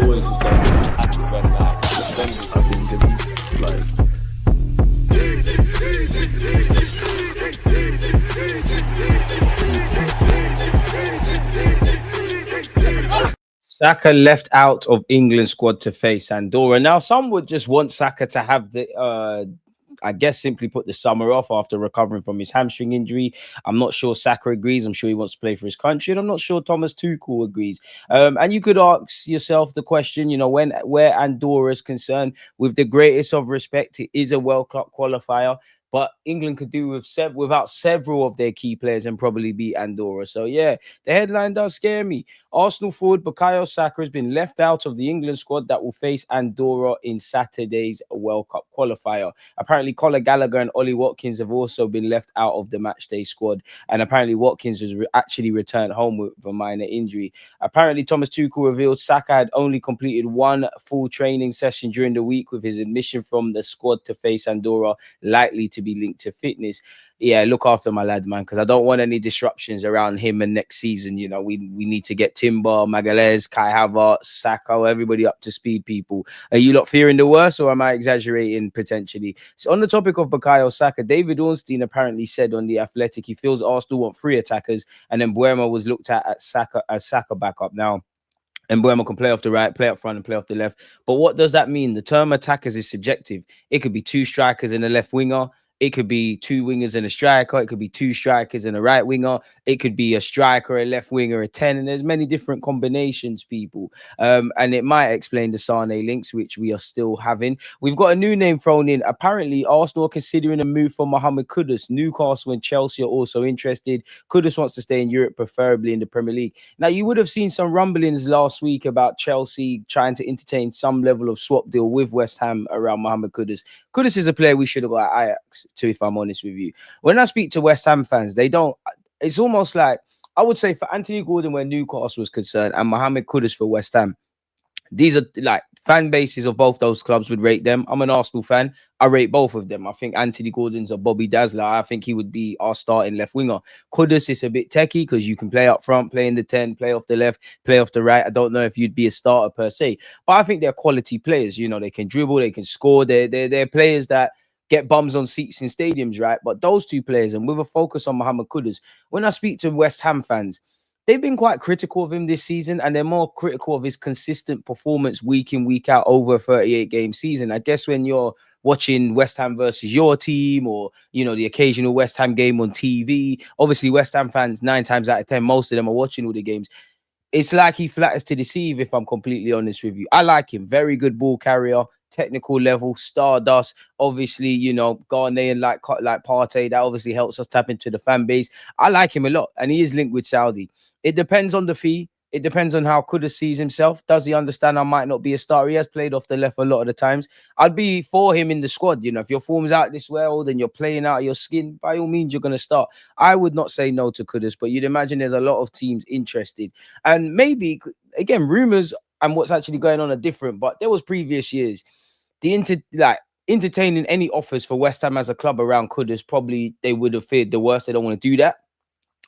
always just go attack it when like defenders. I think it's like Saka left out of England squad to face Andorra. Now, some would just want Saka to have the, I guess, simply put the summer off after recovering from his hamstring injury. I'm not sure Saka agrees. I'm sure he wants to play for his country. And I'm not sure Thomas Tuchel agrees. And you could ask yourself the question, you know, where Andorra is concerned, with the greatest of respect, it is a World Cup qualifier. But England could do without several of their key players and probably beat Andorra. So, yeah, the headline does scare me. Arsenal forward Bukayo Saka has been left out of the England squad that will face Andorra in Saturday's World Cup qualifier. Apparently, Conor Gallagher and Ollie Watkins have also been left out of the matchday squad. And apparently, Watkins was actually returned home with a minor injury. Apparently, Thomas Tuchel revealed Saka had only completed one full training session during the week, with his admission from the squad to face Andorra likely to be linked to fitness. Yeah, look after my lad, man, because I don't want any disruptions around him and next season. You know, we need to get Timber, Magalhaes, Kai Havertz, Saka, everybody up to speed, people. Are you lot fearing the worst, or am I exaggerating potentially? So on the topic of Bukayo Saka, David Ornstein apparently said on The Athletic he feels Arsenal want 3 attackers, and then Buemo was looked at Saka as Saka backup. Now, and Buemo can play off the right, play up front, and play off the left. But what does that mean? The term attackers is subjective. It could be 2 strikers and a left winger. It could be 2 wingers and a striker. It could be 2 strikers and a right winger. It could be a striker, a left winger, a 10. And there's many different combinations, people. And it might explain the Sane links, which we are still having. We've got a new name thrown in. Apparently, Arsenal are considering a move for Mohammed Kudus. Newcastle and Chelsea are also interested. Kudus wants to stay in Europe, preferably in the Premier League. Now, you would have seen some rumblings last week about Chelsea trying to entertain some level of swap deal with West Ham around Mohammed Kudus. Kudus is a player we should have got at Ajax, if I'm honest with you. When I speak to West Ham fans, they don't, it's almost like, I would say for Anthony Gordon where Newcastle was concerned and Mohammed Kudus for West Ham, these are like fan bases of both those clubs would rate them. I'm an Arsenal fan. I rate both of them. I think Anthony Gordon's a Bobby Dazzler. I think he would be our starting left winger. Kudus is a bit techie because you can play up front, play in the 10, play off the left, play off the right. I don't know if you'd be a starter per se, but I think they're quality players. You know, they can dribble, they can score. They're players that get bums on seats in stadiums, right? But those 2 players, and with a focus on Mohammed Kudus, when I speak to West Ham fans, they've been quite critical of him this season, and they're more critical of his consistent performance week in, week out over a 38-game season. I guess when you're watching West Ham versus your team, or, you know, the occasional West Ham game on TV, obviously West Ham fans, 9 times out of 10, most of them are watching all the games. It's like he flatters to deceive, if I'm completely honest with you. I like him. Very good ball carrier, technical level, stardust. Obviously, you know, Ghanaian like Partey, that obviously helps us tap into the fan base. I like him a lot, and he is linked with Saudi. It depends on the fee. It depends on how Kudus sees himself. Does he understand I might not be a star? He has played off the left a lot of the times. I'd be for him in the squad. You know, if your form's out this well, then you're playing out of your skin, by all means, you're going to start. I would not say no to Kudus, but you'd imagine there's a lot of teams interested. And maybe, again, rumours and what's actually going on are different, but there was previous years. Entertaining any offers for West Ham as a club around Kudus, probably they would have feared the worst. They don't want to do that.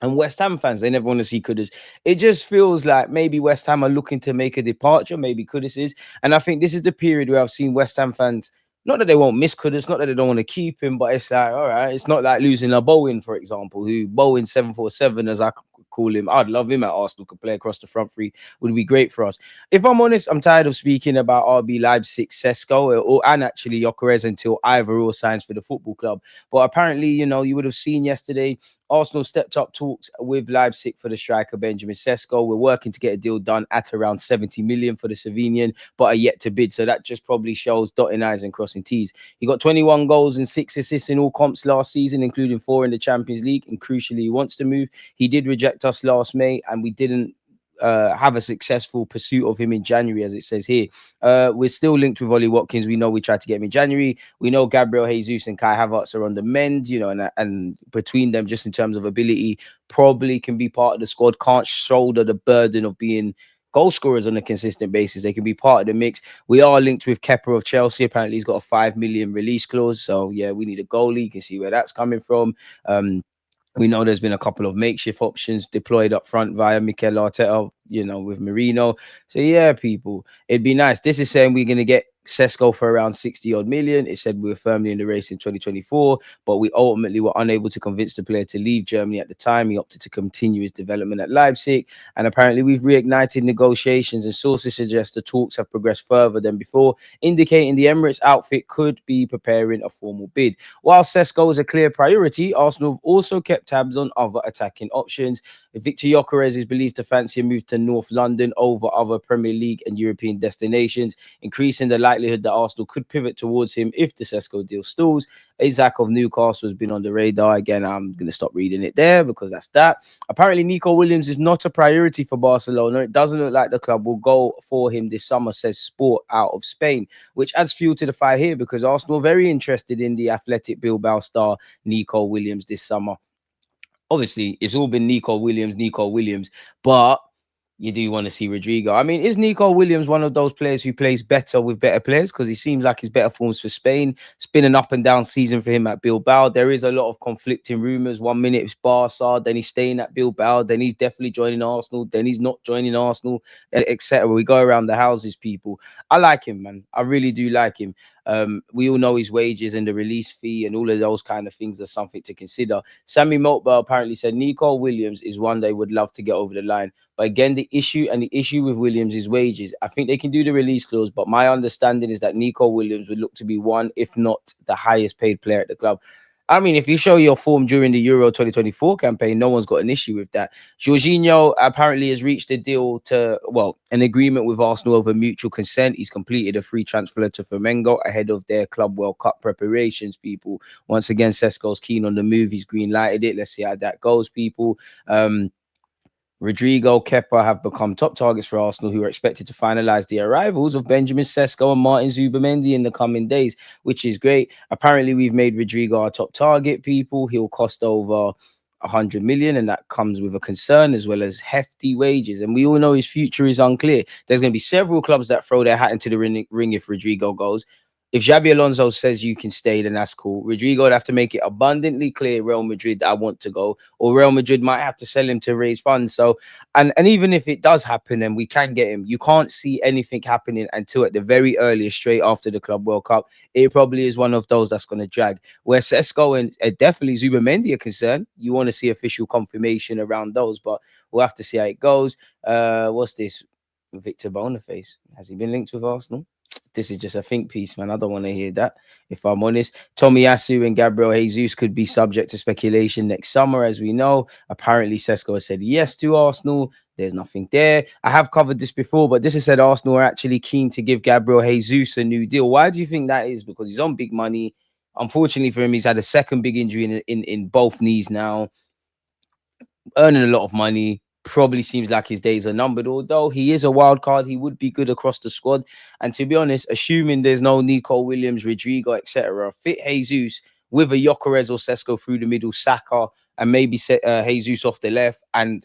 And West Ham fans, they never want to see Kudus. It just feels like maybe West Ham are looking to make a departure. Maybe Kudus is. And I think this is the period where I've seen West Ham fans, not that they won't miss Kudus, not that they don't want to keep him, but it's like, all right, it's not like losing a Bowen, for example, who Bowen 747, as I call him. I'd love him at Arsenal, could play across the front 3, would be great for us. If I'm honest, I'm tired of speaking about RB Leipzig, Sesko, and actually Gyökeres until either or signs for the football club. But apparently, you know, you would have seen yesterday, Arsenal stepped up talks with Leipzig for the striker Benjamin Šeško. We're working to get a deal done at around 70 million for the Slovenian, but are yet to bid. So that just probably shows dotting I's and crossing T's. He got 21 goals and 6 assists in all comps last season, including 4 in the Champions League. And crucially, he wants to move. He did reject us last May, and we didn't have a successful pursuit of him in January, as it says here. We're still linked with Ollie Watkins. We know we tried to get him in January. We know Gabriel Jesus and Kai Havertz are on the mend, you know, and between them, just in terms of ability, probably can be part of the squad, can't shoulder the burden of being goal scorers on a consistent basis. They can be part of the mix. We are linked with Kepa of Chelsea. Apparently, he's got a 5 million release clause. So, yeah, we need a goalie. You can see where that's coming from. We know there's been a couple of makeshift options deployed up front via Mikel Arteta, with Marino. So yeah, people, it'd be nice. This is saying we're going to get Sesko for around 60 odd million. It said we were firmly in the race in 2024, but we ultimately were unable to convince the player to leave Germany at the time. He opted to continue his development at Leipzig, and apparently we've reignited negotiations, and sources suggest the talks have progressed further than before, indicating the Emirates outfit could be preparing a formal bid. While Sesko is a clear priority, Arsenal have also kept tabs on other attacking options. Victor Gyökeres is believed to fancy a move to North London over other Premier League and European destinations, increasing the likelihood that Arsenal could pivot towards him if the Sesko deal stalls. Isaac of Newcastle has been on the radar. Again, I'm going to stop reading it there because that's that. Apparently, Nico Williams is not a priority for Barcelona. It doesn't look like the club will go for him this summer, says Sport out of Spain, which adds fuel to the fire here because Arsenal are very interested in the Athletic Bilbao star Nico Williams this summer. Obviously, it's all been Nico Williams, but you do want to see Rodrigo. I mean, is Nico Williams one of those players who plays better with better players? Because he seems like his better forms for Spain. It's been an up and down season for him at Bilbao. There is a lot of conflicting rumours. 1 minute it's Barca, then he's staying at Bilbao, then he's definitely joining Arsenal, then he's not joining Arsenal, etc. We go around the houses, people. I like him, man. I really do like him. We all know his wages and the release fee and all of those kind of things are something to consider. Sammy Motba apparently said Nico Williams is one they would love to get over the line. But again, the issue with Williams is wages. I think they can do the release clause, but my understanding is that Nico Williams would look to be one, if not the highest paid player at the club. I mean, if you show your form during the Euro 2024 campaign, no one's got an issue with that. Jorginho apparently has reached a deal an agreement with Arsenal over mutual consent. He's completed a free transfer to Flamengo ahead of their Club World Cup preparations, people. Once again, Sesko's keen on the move. He's green-lighted it. Let's see how that goes, people. Rodrigo, Kepa have become top targets for Arsenal, who are expected to finalise the arrivals of Benjamin Šeško and Martin Zubimendi in the coming days, which is great. Apparently, we've made Rodrigo our top target, people. He'll cost over 100 million, and that comes with a concern as well as hefty wages. And we all know his future is unclear. There's going to be several clubs that throw their hat into the ring if Rodrigo goes. If Xabi Alonso says you can stay, then that's cool. Rodrigo would have to make it abundantly clear, Real Madrid, I want to go, or Real Madrid might have to sell him to raise funds. So, and even if it does happen and we can get him, you can't see anything happening until at the very earliest, straight after the Club World Cup. It probably is one of those that's going to drag. Where Sesko and definitely Zubimendi are concerned, you want to see official confirmation around those, but we'll have to see how it goes. What's this? Victor Boniface. Has he been linked with Arsenal? This is just a think piece, man. I don't want to hear that, if I'm honest. Tomiyasu and Gabriel Jesus could be subject to speculation next summer, as we know. Apparently, Sesko has said yes to Arsenal. There's nothing there. I have covered this before, but this has said Arsenal are actually keen to give Gabriel Jesus a new deal. Why do you think that is? Because he's on big money. Unfortunately for him, he's had a second big injury in both knees now. Earning a lot of money. Probably seems like his days are numbered, although he is a wild card. He would be good across the squad. And to be honest, assuming there's no Nico Williams, Rodrigo, etc., fit Jesus with a Gyökeres or Sesko through the middle, Saka, and maybe Jesus off the left, and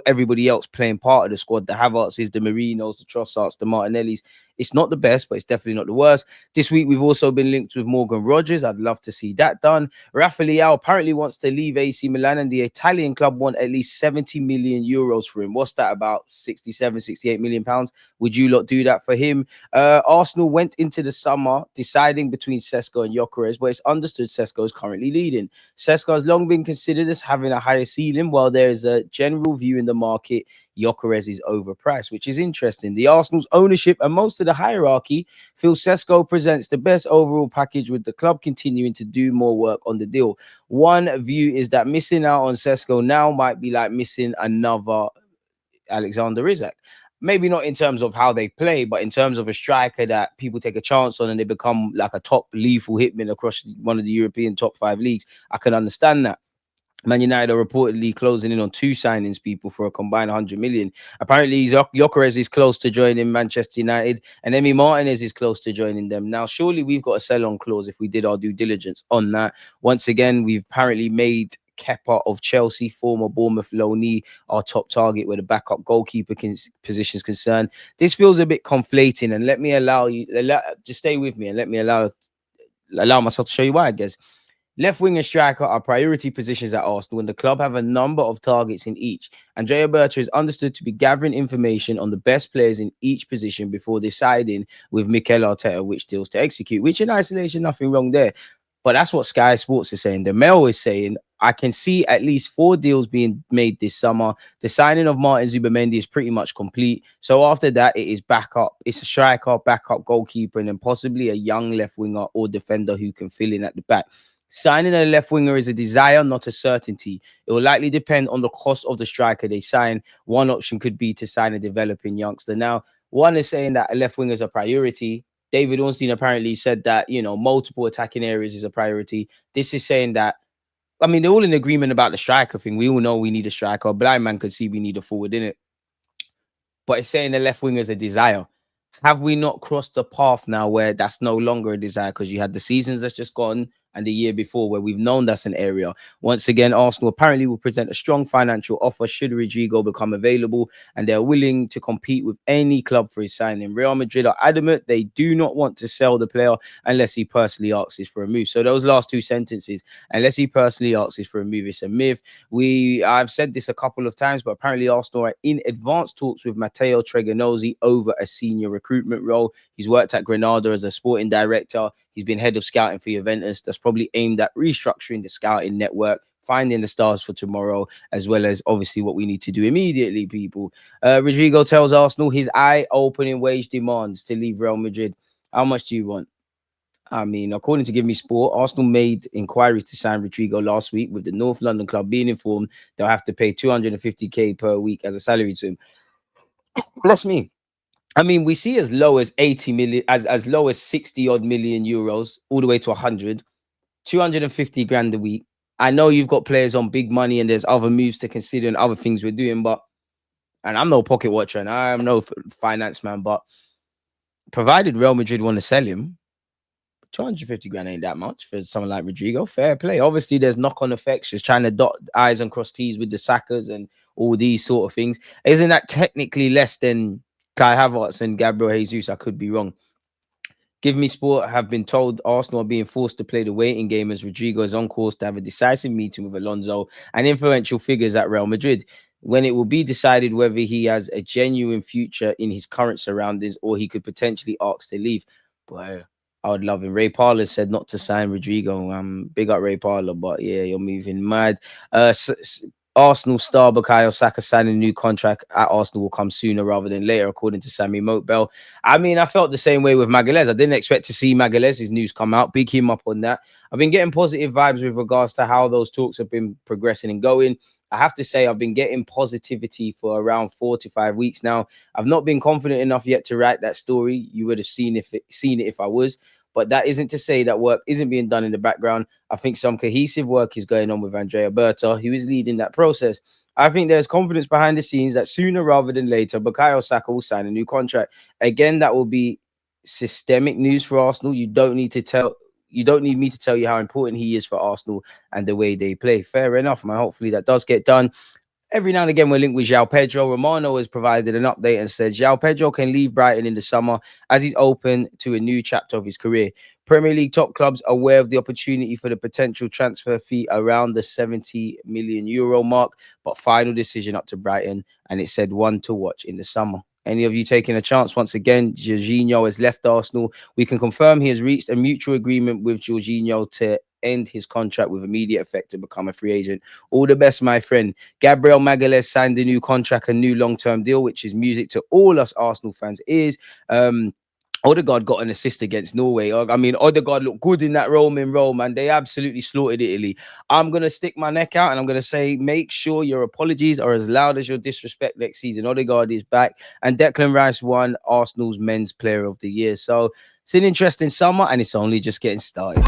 everybody else playing part of the squad, the Havertzes, the Marinos, the Trossards, the Martinellis. It's not the best, but it's definitely not the worst. This week, we've also been linked with Morgan Rogers. I'd love to see that done. Rafael apparently wants to leave AC Milan, and the Italian club want at least 70 million euros for him. What's that, about 67, 68 million pounds? Would you lot do that for him? Arsenal went into the summer deciding between Sesko and Gyökeres, but it's understood Sesko is currently leading. Sesko has long been considered as having a higher ceiling, while there is a general view in the market Gyökeres is overpriced, which is interesting. The Arsenal's ownership and most of the hierarchy feel Sesko presents the best overall package, with the club continuing to do more work on the deal. One view is that missing out on Sesko now might be like missing another Alexander Isak. Maybe not in terms of how they play, but in terms of a striker that people take a chance on and they become like a top lethal hitman across one of the European top 5 leagues. I can understand that. Man United are reportedly closing in on 2 signings, people, for a combined 100 million. Apparently, Gyökeres is close to joining Manchester United, and Emi Martinez is close to joining them. Now, surely we've got a sell-on clause if we did our due diligence on that. Once again, we've apparently made Kepa of Chelsea, former Bournemouth loanee, our top target where the backup goalkeeper position is concerned. This feels a bit conflating, and let me allow you, just stay with me, and let me allow myself to show you why, I guess. Left wing and striker are priority positions at Arsenal, and the club have a number of targets in each. Andrea Berta is understood to be gathering information on the best players in each position before deciding with Mikel Arteta which deals to execute, which in isolation, nothing wrong there. But that's what Sky Sports is saying. The Mail is saying, I can see at least 4 deals being made this summer. The signing of Martin Zubimendi is pretty much complete. So after that, it is backup. It's a striker, backup goalkeeper, and then possibly a young left winger or defender who can fill in at the back. Signing a left winger is a desire, not a certainty. It will likely depend on the cost of the striker they sign. One option could be to sign a developing youngster. Now, one is saying that a left winger is a priority. David Ornstein apparently said that, multiple attacking areas is a priority. This is saying that, I mean, they're all in agreement about the striker thing. We all know we need a striker. A blind man could see we need a forward, innit? But it's saying the left winger is a desire. Have we not crossed the path now where that's no longer a desire? Because you had the seasons that's just gone and the year before where we've known that's an area. Once again, Arsenal apparently will present a strong financial offer should Rodrigo become available, and they're willing to compete with any club for his signing. Real Madrid are adamant they do not want to sell the player unless he personally asks for a move. So those last 2 sentences, unless he personally asks for a move, it's a myth. I've said this a couple of times, but apparently Arsenal are in advanced talks with Matteo Tregonozzi over a senior recruitment role. He's worked at Granada as a sporting director. He's been head of scouting for Juventus. That's probably aimed at restructuring the scouting network, finding the stars for tomorrow, as well as obviously what we need to do immediately, people. Rodrigo tells Arsenal his eye-opening wage demands to leave Real Madrid. How much do you want? I mean, according to Give Me Sport, Arsenal made inquiries to sign Rodrigo last week, with the North London club being informed they'll have to pay 250k per week as a salary to him. Bless me. I mean, we see as low as 80 million, as low as 60 odd million euros, all the way to 100, 250 grand a week. I know you've got players on big money and there's other moves to consider and other things we're doing, and I'm no pocket watcher and I'm no finance man, but provided Real Madrid want to sell him, 250 grand ain't that much for someone like Rodrigo. Fair play. Obviously, there's knock-on effects, just trying to dot I's and cross T's with the Sakas and all these sort of things. Isn't that technically less than Kai Havertz and Gabriel Jesus? I could be wrong. Give Me Sport have been told Arsenal are being forced to play the waiting game as Rodrigo is on course to have a decisive meeting with Alonso and influential figures at Real Madrid, when it will be decided whether he has a genuine future in his current surroundings or he could potentially ask to leave. But I would love him. Ray Parler said not to sign Rodrigo. Big up Ray Parler, but yeah, you're moving mad. Arsenal star Bukayo Saka signing a new contract at Arsenal will come sooner rather than later, according to Sammy Motebell. I mean, I felt the same way with Magalhaes. I didn't expect to see Magalhaes' news come out. Big him up on that. I've been getting positive vibes with regards to how those talks have been progressing and going. I have to say, I've been getting positivity for around 4 to 5 weeks now. I've not been confident enough yet to write that story. You would have seen it if I was. But that isn't to say that work isn't being done in the background. I think some cohesive work is going on with Andrea Berta, who is leading that process. I think there's confidence behind the scenes that sooner rather than later, Bukayo Saka will sign a new contract. Again, that will be systemic news for Arsenal. You don't need me to tell you how important he is for Arsenal and the way they play. Fair enough, man. Hopefully that does get done. Every now and again, we're linked with João Pedro. Romano has provided an update and said João Pedro can leave Brighton in the summer as he's open to a new chapter of his career. Premier League top clubs are aware of the opportunity for the potential transfer fee around the 70 million euro mark, but final decision up to Brighton, and it said one to watch in the summer. Any of you taking a chance? Once again, Jorginho has left Arsenal. We can confirm he has reached a mutual agreement with Jorginho to end his contract with immediate effect to become a free agent. All the best, my friend. Gabriel Magalhaes signed a new contract, a new long-term deal, which is music to all us Arsenal fans' ears. Odegaard got an assist against Norway. I mean, Odegaard looked good in that Roman role, man. They absolutely slaughtered Italy. I'm going to stick my neck out and I'm going to say, make sure your apologies are as loud as your disrespect next season. Odegaard is back. And Declan Rice won Arsenal's Men's Player of the Year. So it's an interesting summer and it's only just getting started.